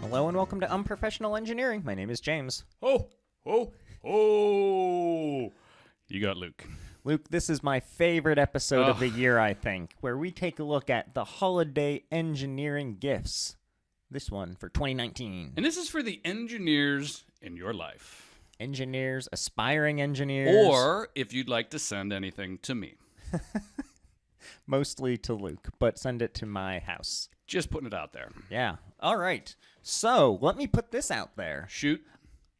Hello and welcome to Unprofessional Engineering. My name is James. Oh! You got Luke. Luke, this is my favorite episode of the year, I think, where we take a look at the holiday engineering gifts. This one for 2019. And this is for the engineers in your life. Engineers, aspiring engineers. Or if you'd like to send anything to me. Mostly to Luke, but send it to my house. Just putting it out there. Yeah. All right. So let me put this out there. Shoot.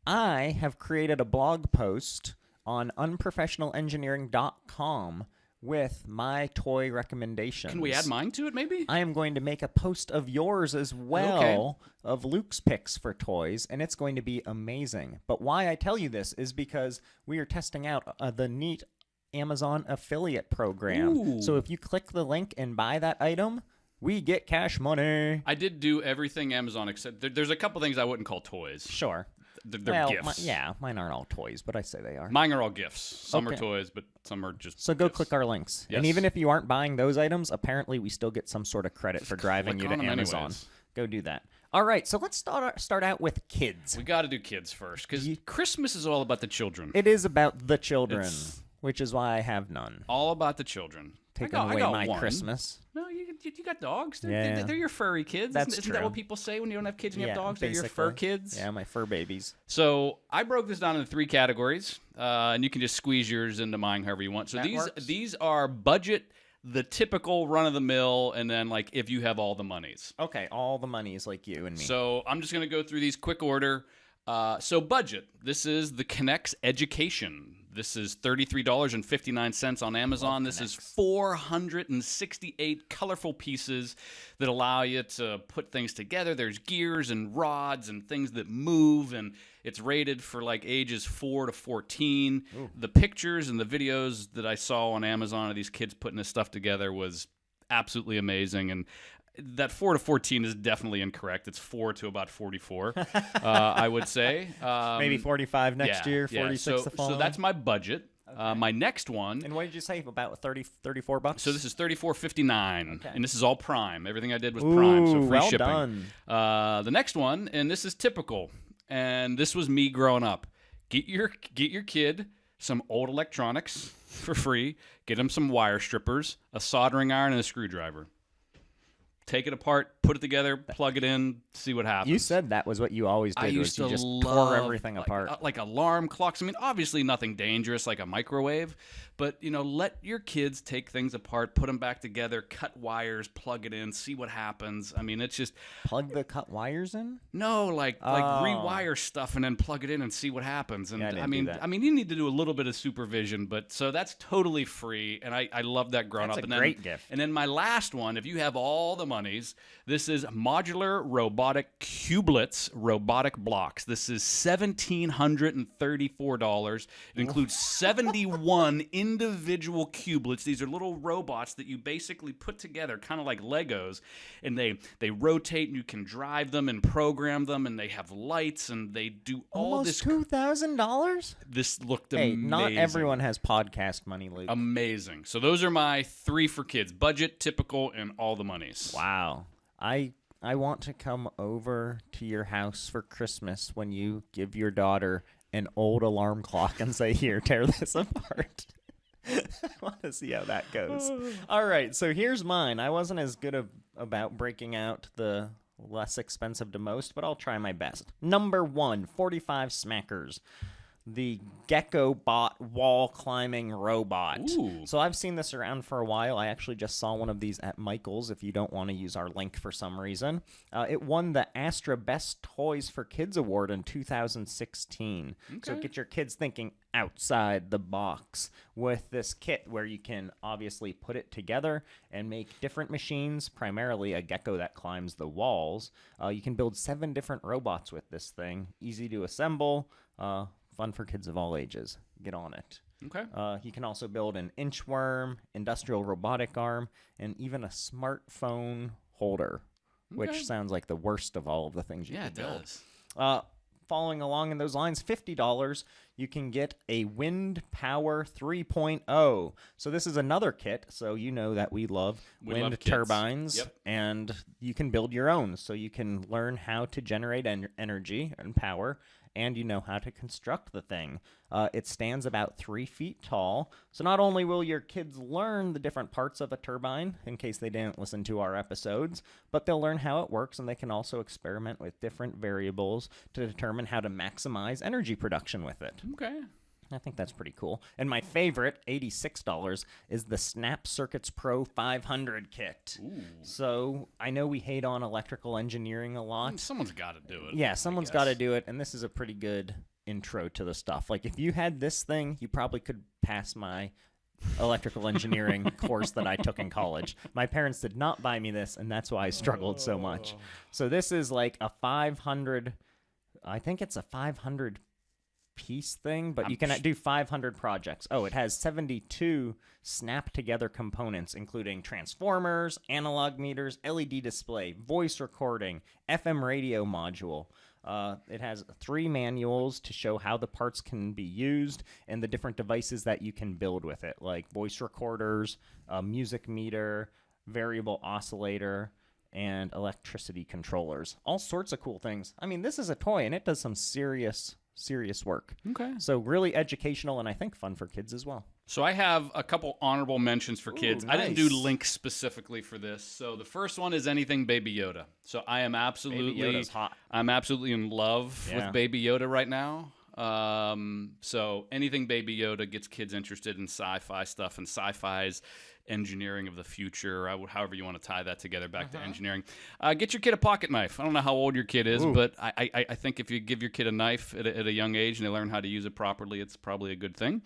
I have created a blog post on unprofessionalengineering.com with my toy recommendations. Can we add mine to it, maybe? I am going to make a post of yours as well, of Luke's picks for toys, and it's going to be amazing. But why I tell you this is because we are testing out the neat Amazon affiliate program. Ooh. So if you click the link and buy that item, we get cash money. I did do everything Amazon except there's a couple things I wouldn't call toys. Sure. They're gifts. Mine aren't all toys, but I say they are. Mine are all gifts. Some are Okay. toys, but some are just So go gifts. click our links. Yes. And even if you aren't buying those items, apparently we still get some sort of credit for driving Click you to on them Amazon. anyways. Go do that. All right, so let's start out with kids. We got to do kids first, because Christmas is all about the children. It is about the children, It's- which is why I have none. All about the children. Taking I away got my one. Christmas. No, you got dogs. They're, Yeah. they're your furry kids. That's Isn't true. that what people say when you don't have kids and you have dogs? They're your basically. fur kids? Yeah, my fur babies. So I broke this down into 3 categories, and you can just squeeze yours into mine however you want. So That works. these are budget, the typical run-of-the-mill, and then like if you have all the monies. Okay, all the money is like you and me. So I'm just going to go through these quick order. So budget. This is the K'NEX Education. This is $33.59 on Amazon. This is 468 colorful pieces that allow you to put things together. There's gears and rods and things that move, and it's rated for like ages 4 to 14. Ooh. The pictures and the videos that I saw on Amazon of these kids putting this stuff together was absolutely amazing. And that 4 to 14 is definitely incorrect. It's 4 to about 44, I would say. Maybe 45 next year, 46 So, the following. so that's my budget. My next one. And what did you say? About 34 bucks? So this is $34.59, Okay. and this is all Prime. Everything I did was Prime, so free well shipping. done. The next one, and this is typical, and this was me growing up. Get your kid some old electronics for free. Get him some wire strippers, a soldering iron, and a screwdriver. Take it apart, put it together, plug it in, see what happens. You said that was what you always did. I used to you just love tore everything like, apart. like alarm clocks. I mean, obviously nothing dangerous like a microwave, but let your kids take things apart, put them back together, cut wires, plug it in, see what happens. I mean, it's just Plug the cut wires in? like rewire stuff and then plug it in and see what happens. And Yeah, I didn't I do that. mean, you need to do a little bit of supervision, but so that's totally free, and I love that growing That's up. a And great gift. And then my last one, if you have all the monies, this is modular robotic cublets robotic blocks. This is $1,734. It includes 71 individual cublets. These are little robots that you basically put together, kind of like Legos, and they rotate, and you can drive them and program them, and they have lights, and they do all Almost this. $2,000? This looked Hey, amazing. not everyone has podcast money, Luke. Amazing. So those are my 3 for kids: budget, typical, and all the monies. Wow. I want to come over to your house for Christmas when you give your daughter an old alarm clock and say, here, tear this apart. I want to see how that goes. All right, so here's mine. I wasn't as good about breaking out the less expensive to most, but I'll try my best. Number 1, 45 Smackers. The Geckobot wall climbing robot. Ooh. So I've seen this around for a while. I actually just saw one of these at Michael's if you don't want to use our link for some reason. It won the Astra Best Toys for Kids Award in 2016. So Okay. get your kids thinking outside the box with this kit where you can obviously put it together and make different machines, primarily a gecko that climbs the walls. You can build 7 different robots with this thing. Easy to assemble. Fun for kids of all ages. Get on it. Okay. You can also build an inchworm, industrial robotic arm, and even a smartphone holder, Okay. which sounds like the worst of all of the things you Yeah, could it build. does. following along in those lines, $50, you can get a Wind Power 3.0. So this is another kit. So you know that we love wind turbines, and you can build your own. So you can learn how to generate energy and power, and you know how to construct the thing. It stands about 3 feet tall. So not only will your kids learn the different parts of a turbine, in case they didn't listen to our episodes, but they'll learn how it works, and they can also experiment with different variables to determine how to maximize energy production with it. Okay. I think that's pretty cool. And my favorite, $86, is the Snap Circuits Pro 500 kit. Ooh. So I know we hate on electrical engineering a lot. Someone's got to do it. Yeah, someone's got to do it, and this is a pretty good intro to the stuff. Like, if you had this thing, you probably could pass my electrical engineering course that I took in college. My parents did not buy me this, and that's why I struggled so much. So this is like a 500, I think it's a 500 piece thing, but you can do 500 projects. Oh, it has 72 snap together components, including transformers, analog meters, LED display, voice recording, FM radio module. It has 3 manuals to show how the parts can be used and the different devices that you can build with it, like voice recorders, a music meter, variable oscillator, and electricity controllers. All sorts of cool things. I mean, this is a toy, and it does some serious work. Okay. So really educational, and I think fun for kids as well. So I have a couple honorable mentions for kids. Nice. I didn't do links specifically for this. So the first one is anything Baby Yoda. So I am absolutely, Baby Yoda's hot. I'm absolutely in love with Baby Yoda right now. So anything Baby Yoda gets kids interested in sci-fi stuff, and sci-fi's engineering of the future, or however you want to tie that together back to engineering. Get your kid a pocket knife. I don't know how old your kid is, but I think if you give your kid a knife at a young age and they learn how to use it properly, it's probably a good thing.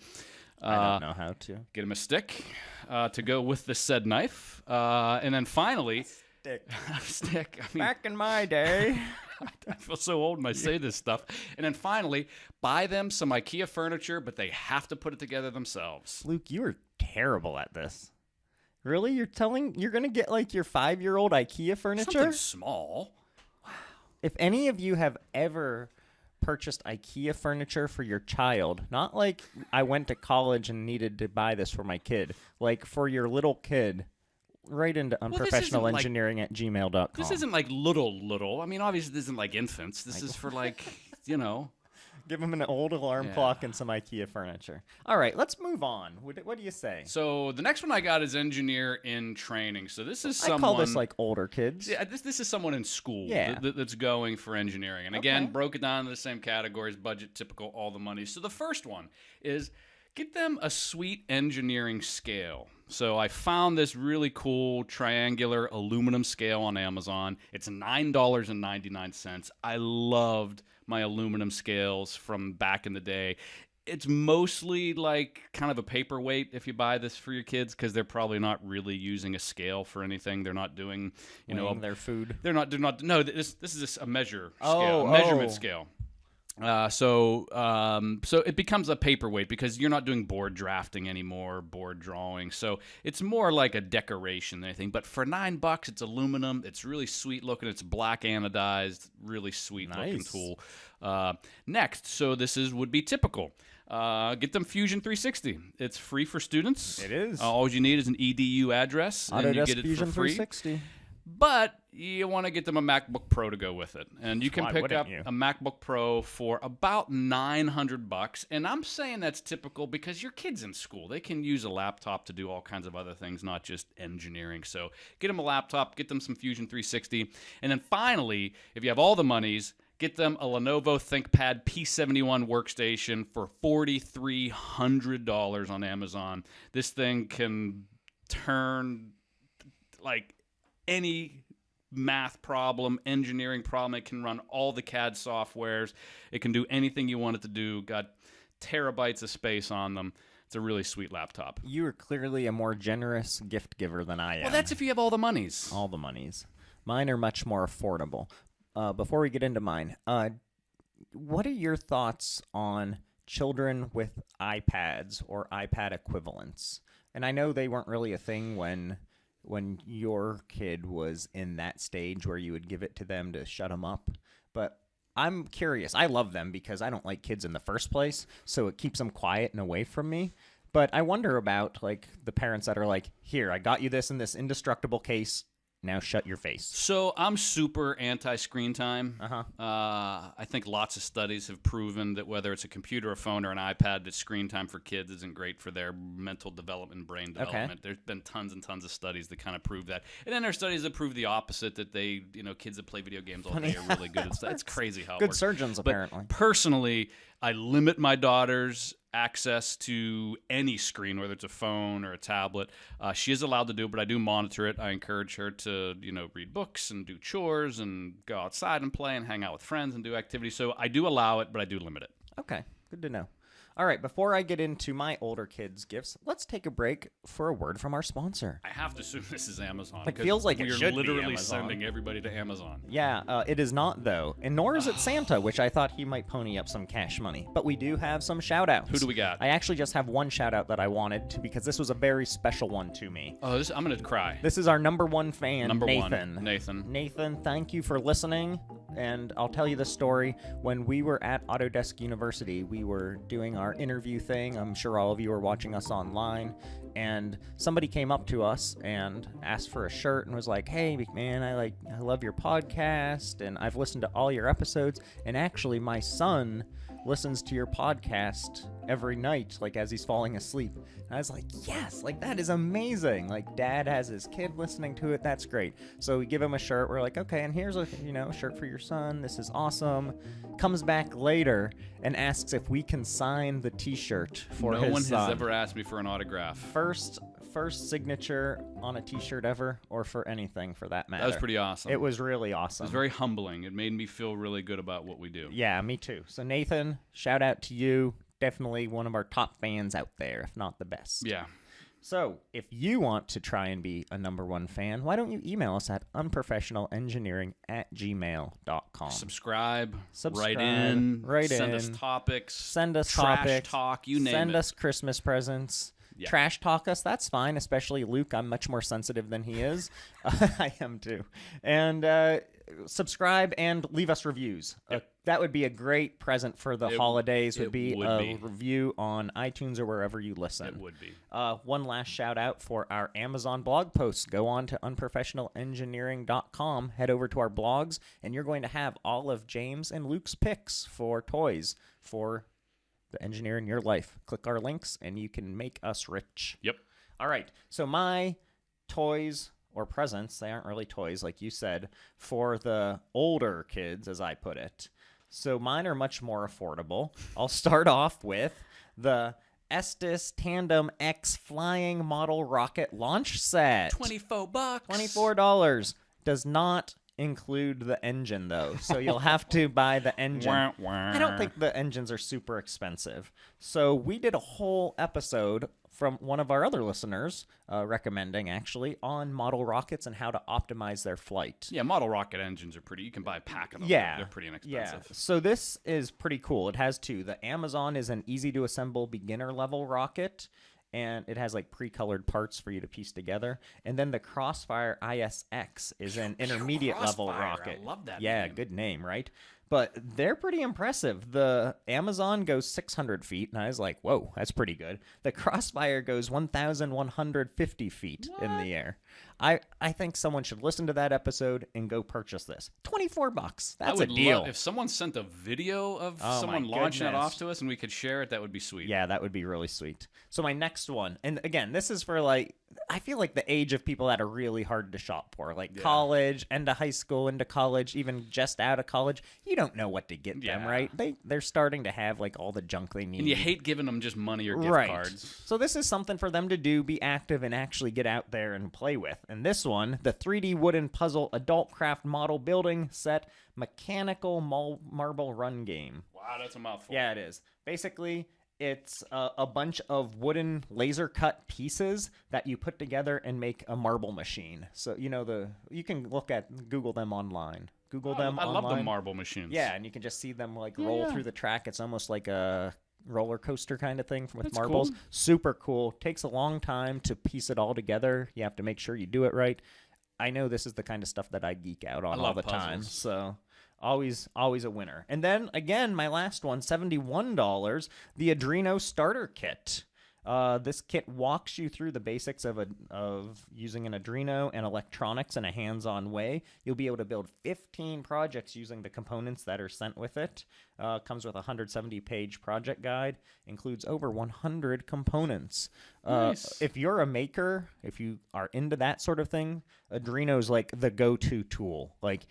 I don't know how to. Get him a stick to go with the said knife. And then finally... Stick. I mean, back in my day. I feel so old when I say this stuff. And then finally, buy them some IKEA furniture, but they have to put it together themselves. Luke, you are terrible at this. Really? You're going to get like your 5-year-old IKEA furniture? Something small. If any of you have ever purchased IKEA furniture for your child, not like I went to college and needed to buy this for my kid, like for your little kid, right into unprofessionalengineering at gmail.com. This isn't like little. I mean, obviously this isn't like infants. This is for like, Give them an old alarm clock and some IKEA furniture. All right, let's move on. What do you say? So the next one I got is engineer in training. So this is someone... I call this like older kids. Yeah, this is someone in school that's going for engineering. And again, broke it down into the same categories, budget, typical, all the money. So the first one is get them a sweet engineering scale. So I found this really cool triangular aluminum scale on Amazon. It's $9.99. I loved my aluminum scales from back in the day. It's mostly like kind of a paperweight if you buy this for your kids, because they're probably not really using a scale for anything. They're not doing, their food. They're not. No, this is a measure scale, measurement scale. So it becomes a paperweight because you're not doing board drafting anymore, board drawing. So it's more like a decoration than anything. But for $9, it's aluminum. It's really sweet looking. It's black anodized, really sweet looking tool. Next, so this would be typical. Get them Fusion 360. It's free for students. It is. All you need is an EDU address, and you get it Fusion for free. 360. But you want to get them a MacBook Pro to go with it. And you can pick up a MacBook Pro for about $900. And I'm saying that's typical because your kid's in school. They can use a laptop to do all kinds of other things, not just engineering. So get them a laptop, get them some Fusion 360. And then finally, if you have all the monies, get them a Lenovo ThinkPad P71 workstation for $4,300 on Amazon. This thing can turn like any math problem, engineering problem. It can run all the CAD softwares. It can do anything you want it to do. Got terabytes of space on them. It's a really sweet laptop. You are clearly a more generous gift giver than I am. Well, that's if you have all the monies. All the monies. Mine are much more affordable. Before we get into mine, what are your thoughts on children with iPads or iPad equivalents? And I know they weren't really a thing when your kid was in that stage where you would give it to them to shut them up. But I'm curious. I love them because I don't like kids in the first place, so it keeps them quiet and away from me. But I wonder about like the parents that are like, "Here, I got you this in this indestructible case. Now shut your face." So I'm super anti-screen time. Uh-huh. I think lots of studies have proven that whether it's a computer, a phone, or an iPad, that screen time for kids isn't great for their mental development, brain development. There's been tons and tons of studies that kind of prove that. And then there are studies that prove the opposite, that they, kids that play video games all day are really good at stuff. It's crazy how it Good works. surgeons, apparently. But personally, I limit my daughter's access to any screen, whether it's a phone or a tablet. She is allowed to do it, but I do monitor it. I encourage her to, read books and do chores and go outside and play and hang out with friends and do activities. So I do allow it, but I do limit it. Okay, good to know. All right, before I get into my older kids' gifts, let's take a break for a word from our sponsor. I have to assume this is Amazon. It feels like it should be We're literally Amazon. sending everybody to Amazon. Yeah, it is not, though. And nor is it Santa, which I thought he might pony up some cash money. But we do have some shout-outs. Who do we got? I actually just have one shout-out that I wanted to, because this was a very special one to me. Oh, I'm going to cry. This is our number one fan, Nathan. Nathan, thank you for listening. And I'll tell you the story. When we were at Autodesk University, we were doing our interview thing. I'm sure all of you are watching us online. And somebody came up to us and asked for a shirt and was like, "Hey, McMahon, I love your podcast, and I've listened to all your episodes. And actually, my son listens to your podcast every night, like as he's falling asleep." And I was like, yes, like that is amazing. Like dad has his kid listening to it. That's great. So we give him a shirt. We're like, okay, and here's a shirt for your son. This is awesome. Comes back later and asks if we can sign the t-shirt for his son. No one has ever asked me for an autograph. First signature on a t-shirt ever, or for anything for that matter. That was pretty awesome. It was really awesome. It was very humbling. It made me feel really good about what we do. Yeah, me too. So Nathan, shout out to you. Definitely one of our top fans out there, if not the best. Yeah. So if you want to try and be a number one fan, why don't you email us at unprofessionalengineering@gmail.com. Subscribe. Write in. Send us topics. Send us trash topics. talk. You name it. Send us Christmas presents. Yeah. Trash talk us, that's fine, especially Luke. I'm much more sensitive than he is. I am too. And subscribe and leave us reviews. That would be a great present for the holidays, would be a review on iTunes or wherever you listen. It would be. One last shout out for our Amazon blog posts. Go on to unprofessionalengineering.com, head over to our blogs, and you're going to have all of James and Luke's picks for toys for the engineer in your life. Click our links and you can make us rich. Yep. All right. So my toys or presents, they aren't really toys like you said, for the older kids, as I put it. So mine are much more affordable. I'll start off with the Estes Tandem X Flying Model Rocket Launch Set. $24. $24. Does not include the engine, though, so you'll have to buy the engine. I don't think the engines are super expensive. So we did a whole episode from one of our other listeners, recommending actually, on model rockets and how to optimize their flight. Yeah, model rocket engines are pretty. You can buy a pack of them. Yeah, they're pretty inexpensive. Yeah. So this is pretty cool. It has two. The Amazon is an easy to assemble beginner level rocket, and it has like pre-colored parts for you to piece together. And then the Crossfire ISX is an intermediate level rocket. I love that Yeah, name. good name, right? But they're pretty impressive. The Amazon goes 600 feet, and I was like, whoa, that's pretty good. The Crossfire goes 1,150 feet in the air. I think someone should listen to that episode and go purchase this. $24. That's a deal. If someone sent a video of someone launching it off to us and we could share it, that would be sweet. Yeah, that would be really sweet. So my next one, and again, this is for like, I feel like the age of people that are really hard to shop for, like college, into high school, into college, even just out of college. You don't know what to get them, right? They're starting to have like all the junk they need. And you hate giving them just money or gift cards. So this is something for them to do, be active, and actually get out there and play with. And this one, the 3D wooden puzzle adult craft model building set mechanical marble run game. Wow, that's a mouthful. Yeah, it is. Basically, it's a bunch of wooden laser cut pieces that you put together and make a marble machine. So, you can Google them online. I love the marble machines. Yeah, and you can just see them like roll through the track. It's almost like a roller coaster kind of thing with marbles. Cool. Super cool. Takes a long time to piece it all together. You have to make sure you do it right. I know this is the kind of stuff that I geek out on all the time. So Always a winner. And then, again, my last one, $71, the Arduino starter kit. This kit walks you through the basics of using an Arduino and electronics in a hands-on way. You'll be able to build 15 projects using the components that are sent with it. Comes with a 170-page project guide. Includes over 100 components. Nice. If you're a maker, if you are into that sort of thing, Arduino's like the go-to tool. Like,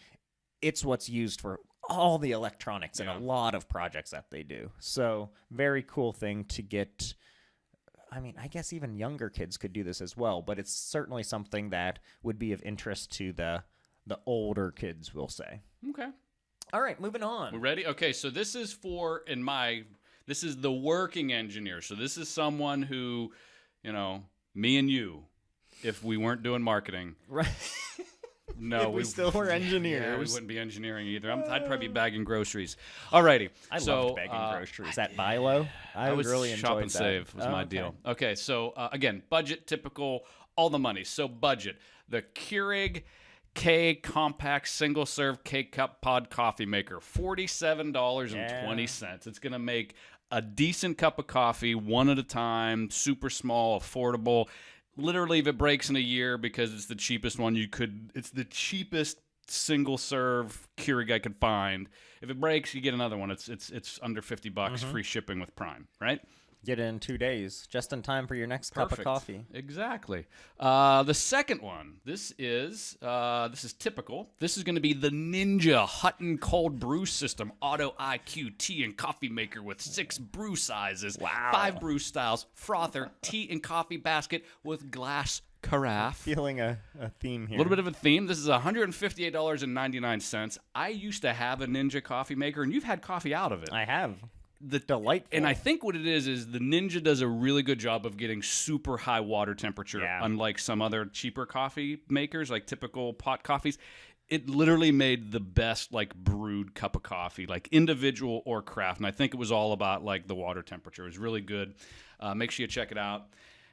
it's what's used for all the electronics in a lot of projects that they do. So, very cool thing to get. I mean, I guess even younger kids could do this as well, but it's certainly something that would be of interest to the older kids, we'll say. Okay. All right, moving on. We're ready? Okay, so this is this is the working engineer. So this is someone who, me and you, if we weren't doing marketing. Right. No, we still were engineers. Yeah, we wouldn't be engineering either. I'd probably be bagging groceries. Alrighty. I loved bagging groceries at Bilo. I was really enjoyed shop that. and save was my deal. Okay, so again, budget, typical, all the money. So budget. The Keurig K Compact Single Serve K-Cup Pod Coffee Maker, $47.20. It's going to make a decent cup of coffee one at a time, super small, affordable. Literally, if it breaks in a year, because it's the cheapest one it's the cheapest single serve Keurig I could find. If it breaks, you get another one. It's under $50, free shipping with Prime, right? Get it in 2 days, just in time for your next cup of coffee. Exactly. The second one, this is typical. This is going to be the Ninja Hot and Cold Brew System Auto IQ tea and coffee maker with 6 brew sizes, 5 brew styles, frother, tea and coffee basket with glass carafe. Feeling a theme here. A little bit of a theme. This is $158.99. I used to have a Ninja coffee maker, and you've had coffee out of it. I have. Delightful. And I think what it is the Ninja does a really good job of getting super high water temperature, unlike some other cheaper coffee makers, like typical pot coffees. It literally made the best, like, brewed cup of coffee, like individual or craft. And I think it was all about, like, the water temperature. It was really good. Make sure you check it out.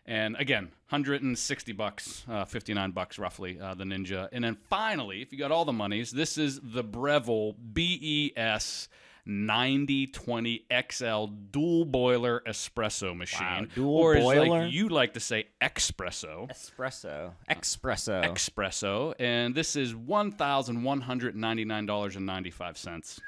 And again, $160, $59 roughly, the Ninja. And then finally, if you got all the monies, this is the Breville BES 9020 XL dual boiler espresso machine. Wow, dual boiler? Like you like to say, espresso. Espresso. And this is $1,199.95.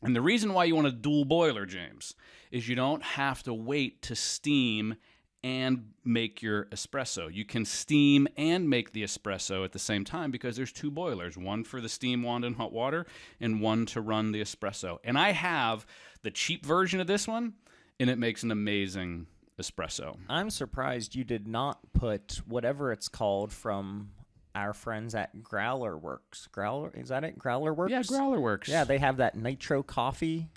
And the reason why you want a dual boiler, James, is you don't have to wait to steam and make your espresso. You can steam and make the espresso at the same time because there's 2 boilers, one for the steam wand and hot water and one to run the espresso. And I have the cheap version of this one, and it makes an amazing espresso. I'm surprised you did not put whatever it's called from our friends at Growler Works. Is that it? Growler Works? Yeah, Growler Works. Yeah, they have that nitro coffee.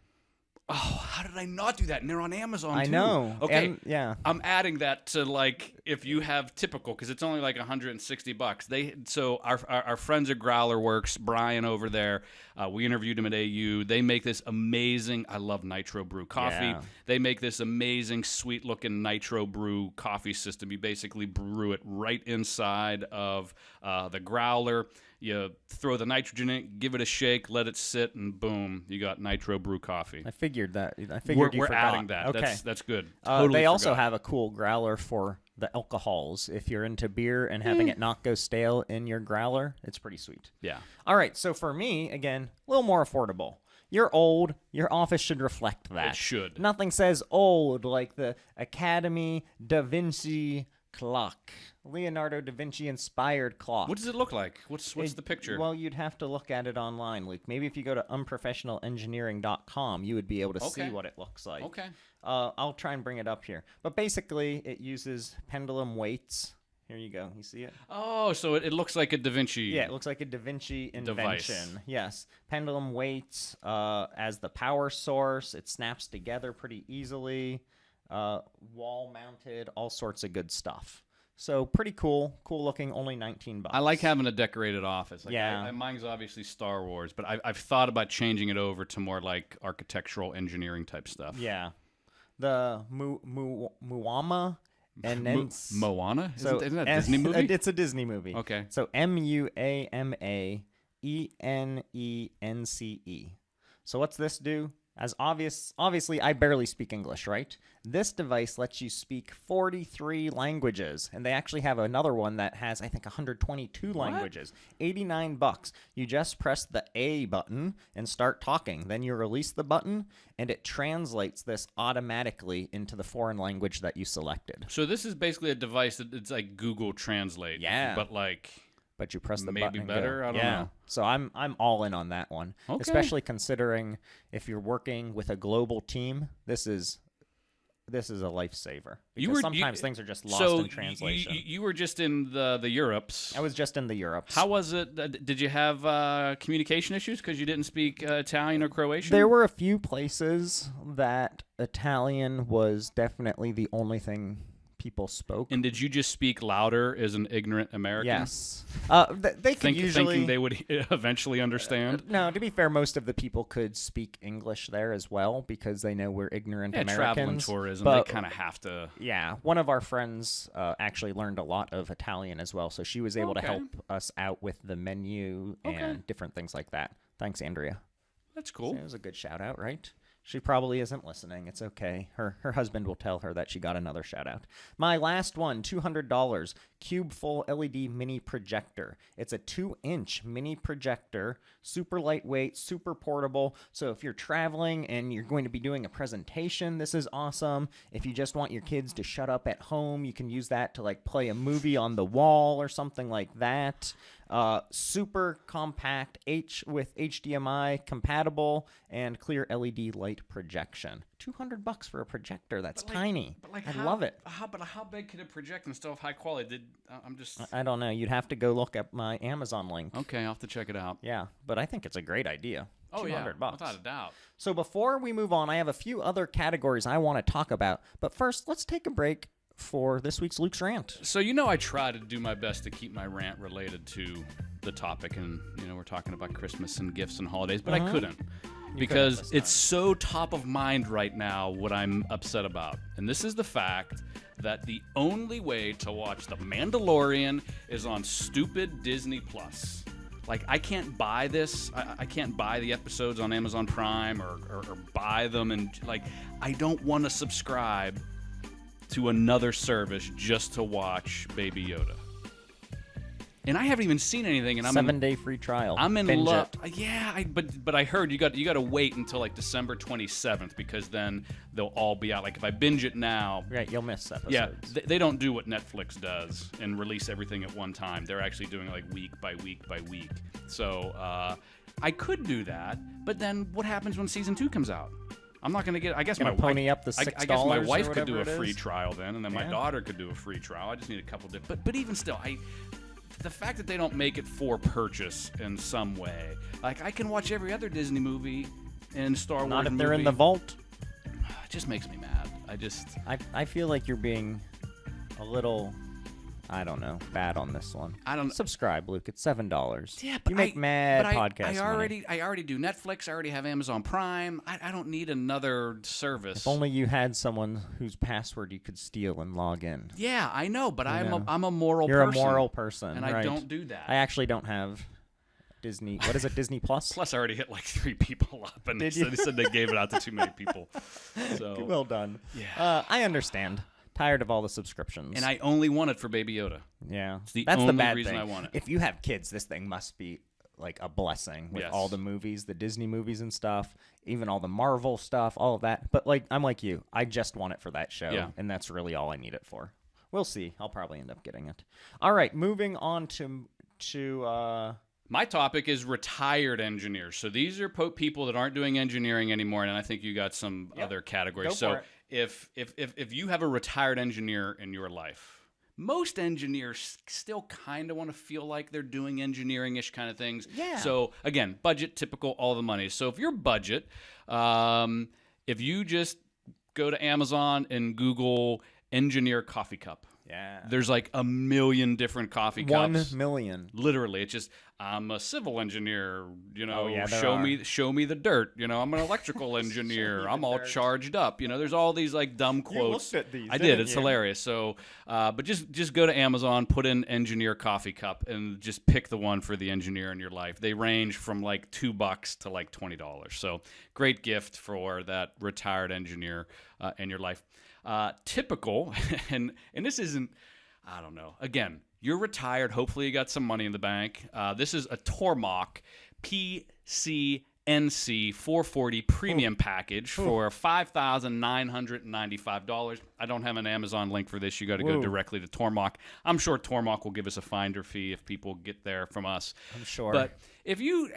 Oh, how did I not do that? And they're on Amazon, too. I know. Okay, and, yeah. I'm adding that to, like, if you have typical, because it's only like $160. So our friends at Growler Works, Brian over there, we interviewed him at AU. They make this amazing, I love nitro brew coffee. Yeah. They make this amazing, sweet-looking nitro brew coffee system. You basically brew it right inside of the growler. You throw the nitrogen in, give it a shake, let it sit, and boom, you got nitro brew coffee. I figured that. I figured we're forgot. adding that. Okay. That's good. Totally they also have a cool growler for the alcohols. If you're into beer and having it not go stale in your growler, it's pretty sweet. Yeah. All right, so for me, again, a little more affordable. You're old. Your office should reflect that. It should. Nothing says old like the Academy Da Vinci Clock. Leonardo da Vinci inspired clock. What does it look like? What's the picture? Well, you'd have to look at it online, Luke. Maybe if you go to unprofessionalengineering.com, you would be able to see what it looks like. Okay. I'll try and bring it up here. But basically, it uses pendulum weights. Here you go. You see it? Oh, so it looks like a Da Vinci. Yeah, it looks like a Da Vinci invention. Device. Yes. Pendulum weights as the power source. It snaps together pretty easily. Wall mounted, all sorts of good stuff. So pretty cool looking, only $19. I like having a decorated office. Like yeah. Mine's obviously Star Wars, but I've thought about changing it over to more like architectural engineering type stuff. Yeah. The Muama Enence. Moana? So, isn't that a Disney movie? It's a Disney movie. Okay. So Muama Enence. So what's this do? Obviously, I barely speak English, right? This device lets you speak 43 languages, and they actually have another one that has, I think, 122 languages. $89. You just press the A button and start talking. Then you release the button, and it translates this automatically into the foreign language that you selected. So this is basically a device that it's like Google Translate. Yeah. But you press the maybe button and better. go. I don't know. So I'm all in on that one, especially considering if you're working with a global team. This is a lifesaver because sometimes things are just lost in translation. You were just in the Europes. I was just in the Europes. How was it? Did you have communication issues because you didn't speak Italian or Croatian? There were a few places that Italian was definitely the only thing people spoke. And did you just speak louder as an ignorant American? Yes. They could usually... Thinking they would eventually understand? No, to be fair, most of the people could speak English there as well because they know we're ignorant Americans. Travel and tourism, but, they kind of have to... Yeah. One of our friends actually learned a lot of Italian as well, so she was able to help us out with the menu and different things like that. Thanks, Andrea. That's cool. So it was a good shout-out, right? She probably isn't listening. It's okay. Her husband will tell her that she got another shout out. My last one, $200, Cube Full LED mini projector. It's a 2-inch mini projector, super lightweight, super portable. So if you're traveling and you're going to be doing a presentation, this is awesome. If you just want your kids to shut up at home, you can use that to like play a movie on the wall or something like that. Super compact, with HDMI compatible and clear LED light projection. $200 for a projector. That's tiny. I love it. How big could it project and still have high quality? I don't know. You'd have to go look at my Amazon link. Okay, I'll have to check it out. Yeah, but I think it's a great idea. Oh, $200. Without a doubt. So before we move on, I have a few other categories I want to talk about. But first, let's take a break for this week's Luke's Rant. So I try to do my best to keep my rant related to the topic, and we're talking about Christmas and gifts and holidays, but I couldn't because it's so top of mind right now what I'm upset about. And this is the fact that the only way to watch The Mandalorian is on stupid Disney Plus. Like, I can't buy this. I can't buy the episodes on Amazon Prime or buy them, and like, I don't want to subscribe to another service just to watch Baby Yoda. And I haven't even seen anything. And I'm 7-day free trial. I'm in Binge love. it. Yeah, but I heard you got to wait until like December 27th because then they'll all be out. Like if I binge it now, right, you'll miss episodes. Yeah, they don't do what Netflix does and release everything at one time. They're actually doing it like week by week by week. So I could do that, but then what happens when season 2 comes out? I'm not going to get. I guess my pony up the $6. I guess my wife could do a free trial then, and then my daughter could do a free trial. I just need a couple different. But even still, the fact that they don't make it for purchase in some way, like I can watch every other Disney movie and Star Wars Not if movie. they're in the vault. It just makes me mad. I feel like you're being a little, I don't know, bad on this one. I don't subscribe, Luke. It's $7. Yeah, but you make podcast money. I already do Netflix. I already have Amazon Prime. I don't need another service. If only you had someone whose password you could steal and log in. Yeah, I know, but I'm a moral You're person. You're a moral person, and right. I don't do that. I actually don't have Disney. What is it, Disney Plus? Plus, I already hit like 3 people up, and they said they gave it out to too many people. So well done. Yeah, I understand. Tired of all the subscriptions. And I only want it for Baby Yoda. Yeah. That's the bad reason thing. I want it. If you have kids, this thing must be like a blessing with all the movies, the Disney movies and stuff, even all the Marvel stuff, all of that. But like, I'm like you. I just want it for that show, and that's really all I need it for. We'll see. I'll probably end up getting it. All right, moving on to my topic is retired engineers. So these are people that aren't doing engineering anymore, and I think you got some other categories. Go so for it. If you have a retired engineer in your life, most engineers still kind of want to feel like they're doing engineering-ish kind of things. Yeah. So again, budget, typical, all the money. So if your budget, if you just go to Amazon and Google engineer coffee cup. Yeah. There's like 1 million different coffee cups. 1 million. Literally. It's just, I'm a civil engineer, Oh, yeah, there show are. me the dirt, I'm an electrical engineer, I'm all charged up, there's all these like dumb quotes. looked at these, I did, didn't it's you? hilarious. So, but just go to Amazon, put in engineer coffee cup, and just pick the one for the engineer in your life. They range from like $2 to like $20. So great gift for that retired engineer in your life. Typical, and this isn't, I don't know. Again, you're retired. Hopefully, you got some money in the bank. This is a Tormach PCNC 440 premium package for $5,995. I don't have an Amazon link for this. You got to go directly to Tormach. I'm sure Tormach will give us a finder fee if people get there from us. I'm sure. But if you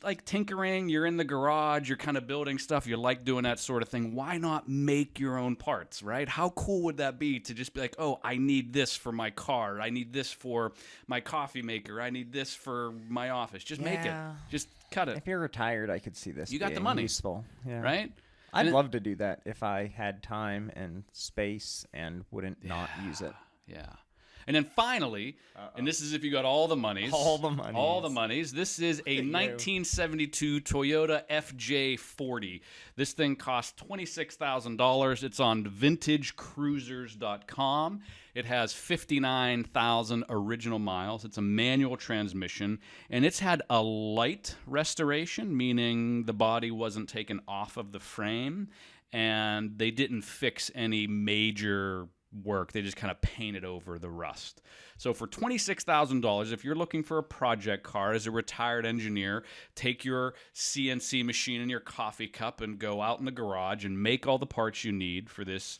like tinkering, you're in the garage, you're kind of building stuff, you like doing that sort of thing, why not make your own parts, right? How cool would that be to just be like, oh, I need this for my car, I need this for my coffee maker, I need this for my office. Just make it. Yeah. Just cut it. If you're retired, I could see this. You got the being money. Useful, yeah. Right? I'd And love to do that if I had time and space and wouldn't not use it. Yeah. And then finally, and this is if you got all the monies. All the monies. All the monies. This is a 1972 Toyota FJ40. This thing costs $26,000. It's on vintagecruisers.com. It has 59,000 original miles. It's a manual transmission, and it's had a light restoration, meaning the body wasn't taken off of the frame, and they didn't fix any major work. They just kind of painted over the rust. So for $26,000, if you're looking for a project car as a retired engineer, take your CNC machine and your coffee cup and go out in the garage and make all the parts you need for this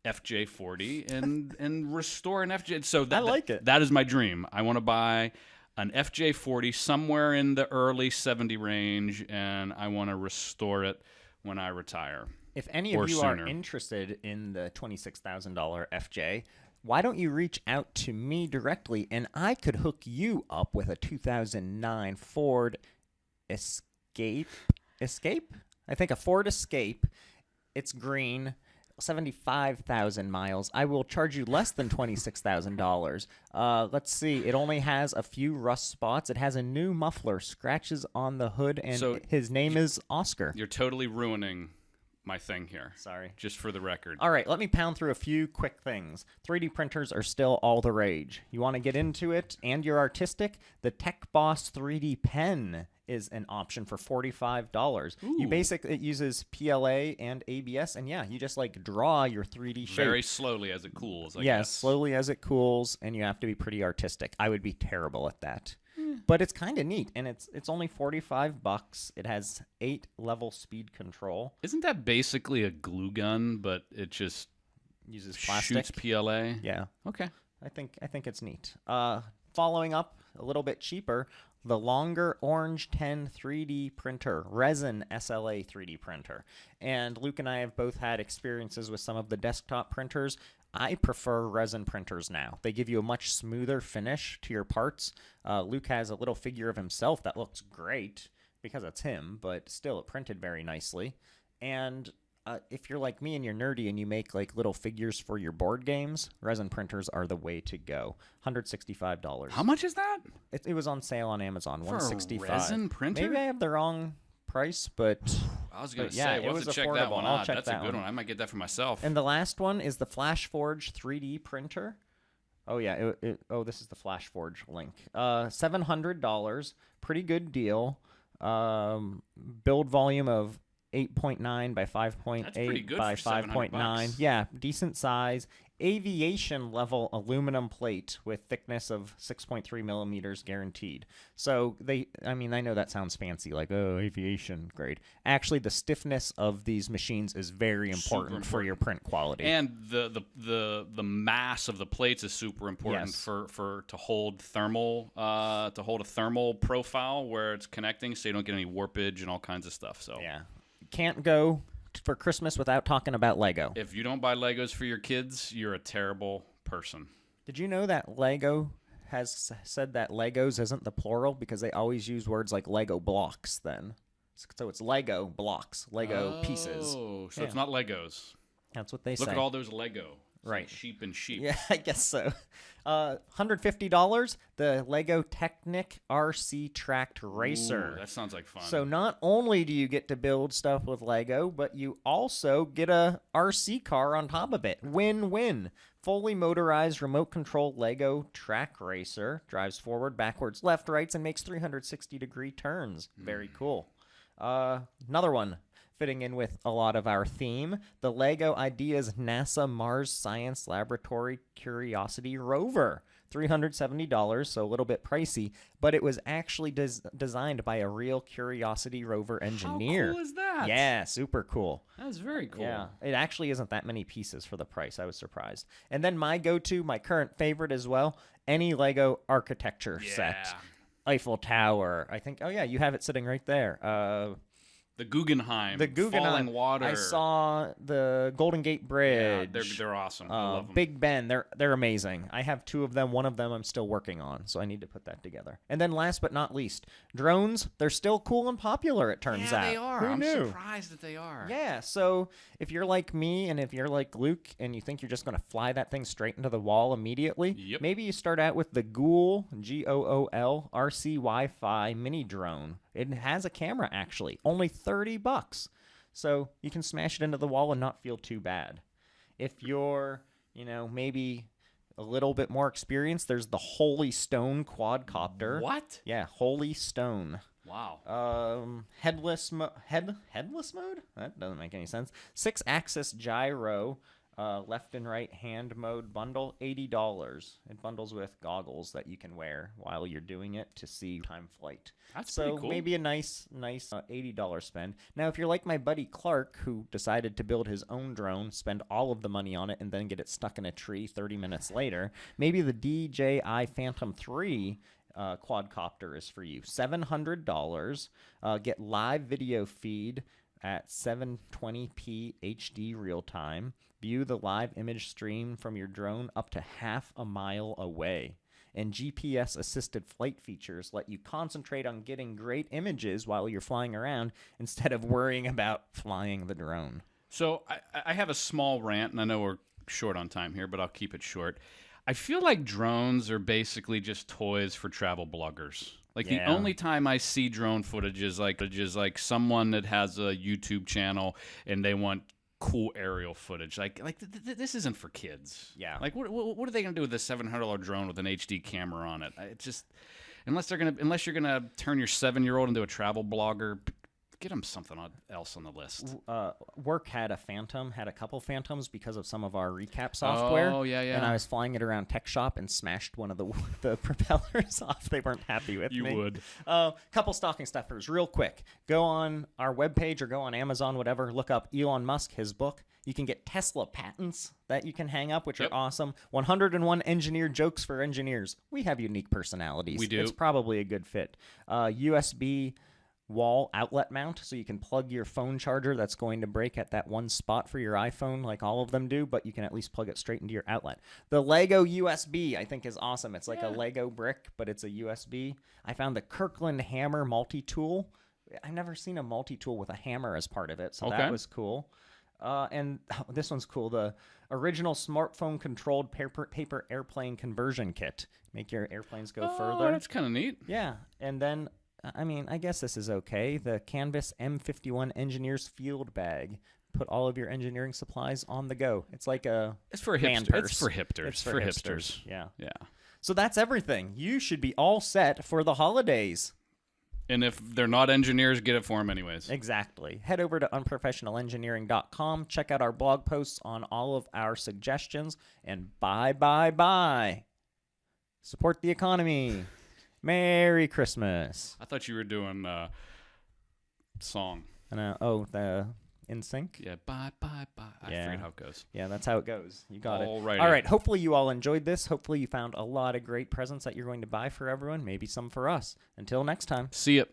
FJ40 and restore an FJ. So I like it. That is my dream. I want to buy an FJ40 somewhere in the early 70 range, and I want to restore it when I retire. If any Or of you sooner. are interested in the $26,000 FJ, why don't you reach out to me directly, and I could hook you up with a 2009 Ford Escape? I think a Ford Escape. It's green, 75,000 miles. I will charge you less than $26,000. Let's see. It only has a few rust spots. It has a new muffler, scratches on the hood, and So his name is Oscar. You're totally ruining my thing here. Sorry. Just for the record. All right, let me pound through a few quick things. 3D printers are still all the rage. You want to get into it and you're artistic? The Tech Boss 3D pen is an option for $45. It uses PLA and ABS, and yeah, you just like draw your 3D shape. Very slowly as it cools, I Yes, guess. slowly as it cools, and you have to be pretty artistic. I would be terrible at that. But it's kind of neat, and it's only $45. It has 8-level speed control. Isn't that basically a glue gun, but it just Uses plastic. shoots PLA? Yeah. Okay. I think it's neat. Following up, a little bit cheaper, the Longer Orange 10 3D printer, Resin SLA 3D printer. And Luke and I have both had experiences with some of the desktop printers. I prefer resin printers now. They give you a much smoother finish to your parts. Luke has a little figure of himself that looks great because it's him, but still it printed very nicely. And if you're like me and you're nerdy and you make like little figures for your board games, resin printers are the way to go. $165. How much is that? It was on sale on Amazon. For a $165. resin printer? Maybe I have the wrong price, but I was going to yeah, say, it we'll was have to check that affordable. one I'll out. check That's that a good one. one. I might get that for myself. And the last one is the FlashForge 3D printer. Oh yeah, this is the FlashForge link. $700, pretty good deal. Build volume of 8.9 by That's pretty 5.8 good by for $700. 5.9. Yeah, decent size. Aviation level aluminum plate with thickness of 6.3 millimeters guaranteed. So I know that sounds fancy, like, oh, aviation grade. Actually, the stiffness of these machines is very important for your print quality. And the mass of the plates is super important Yes. to hold a thermal profile where it's connecting, so you don't get any warpage and all kinds of stuff. So yeah, can't go for Christmas without talking about Lego. if you don't buy Legos for your kids, you're a terrible person. Did you know that Lego has said that Legos isn't the plural because they always use words like Lego blocks then? So it's Lego blocks, Lego pieces. Oh, so Yeah. it's not Legos. That's what they say. Look at all those Lego. Right. Like sheep and sheep. Yeah, I guess so. $150, the Lego Technic RC Tracked Racer. Ooh, that sounds like fun. So not only do you get to build stuff with Lego, but you also get a RC car on top of it. Win-win. Fully motorized remote control Lego track racer. Drives forward, backwards, left, rights, and makes 360-degree turns. Very cool. Another one fitting in with a lot of our theme, the Lego Ideas NASA Mars Science Laboratory Curiosity Rover. $370, so a little bit pricey, but it was actually designed by a real Curiosity Rover engineer. How cool is that? Yeah, super cool. That's very cool. Yeah, it actually isn't that many pieces for the price. I was surprised. And then my go-to, my current favorite as well, any Lego architecture set. Eiffel Tower. I think, oh yeah, you have it sitting right there. The Guggenheim. Falling Water. I saw the Golden Gate Bridge. Yeah, they're awesome. I love them. Big Ben. They're amazing. I have 2 of them. One of them I'm still working on, so I need to put that together. And then last but not least, drones. They're still cool and popular, it turns out. Yeah, they are. Who knew? I'm surprised that they are. Yeah, so if you're like me and if you're like Luke and you think you're just going to fly that thing straight into the wall immediately, maybe you start out with the Gool, Gool, RC Wi-Fi mini drone. It has a camera, actually. Only $30. So you can smash it into the wall and not feel too bad. If you're, maybe a little bit more experienced, there's the Holy Stone quadcopter. What? Yeah, Holy Stone. Wow. Headless mode? That doesn't make any sense. 6-axis gyro. Left and right hand mode bundle, $80. It bundles with goggles that you can wear while you're doing it to see time flight. That's pretty cool. So maybe a nice $80 spend. Now, if you're like my buddy Clark, who decided to build his own drone, spend all of the money on it, and then get it stuck in a tree 30 minutes later, maybe the DJI Phantom 3 quadcopter is for you. $700. Get live video feed at 720p HD real time. View the live image stream from your drone up to half a mile away. And GPS-assisted flight features let you concentrate on getting great images while you're flying around instead of worrying about flying the drone. So I have a small rant, and I know we're short on time here, but I'll keep it short. I feel like drones are basically just toys for travel bloggers. Like the only time I see drone footage is like someone that has a YouTube channel and they want cool aerial footage. This isn't for kids. Yeah. Like what are they gonna do with this $700 drone with an HD camera on it? It just unless you're gonna turn your 7-year-old into a travel blogger. Get them something else on the list. Work had a couple Phantoms because of some of our recap software. Oh, yeah. And I was flying it around Tech Shop and smashed one of the propellers off. They weren't happy with me. You would. Couple stocking stuffers, real quick. Go on our webpage or go on Amazon, whatever. Look up Elon Musk, his book. You can get Tesla patents that you can hang up, which are awesome. 101 engineer jokes for engineers. We have unique personalities. We do. It's probably a good fit. USB wall outlet mount, so you can plug your phone charger that's going to break at that one spot for your iPhone like all of them do, but you can at least plug it straight into your outlet. The Lego USB I think is awesome. It's like a Lego brick, but it's a USB. I found the Kirkland hammer multi-tool. I've never seen a multi-tool with a hammer as part of it, so that was cool. And this one's cool. The original smartphone controlled paper airplane conversion kit. Make your airplanes go further. That's kind of neat. Yeah, and then I guess this is okay. The Canvas M51 Engineer's Field Bag. Put all of your engineering supplies on the go. It's like it's for man hipsters. purse. It's for hipsters. It's for hipsters. Yeah. Yeah. So that's everything. You should be all set for the holidays. And if they're not engineers, get it for them anyways. Exactly. Head over to unprofessionalengineering.com. Check out our blog posts on all of our suggestions. And bye. Support the economy. Merry Christmas. I thought you were doing song. The In Sync? Yeah, bye. I forget how it goes. Yeah, that's how it goes. You got it. Alrighty. All right. Hopefully you all enjoyed this. Hopefully you found a lot of great presents that you're going to buy for everyone. Maybe some for us. Until next time. See ya.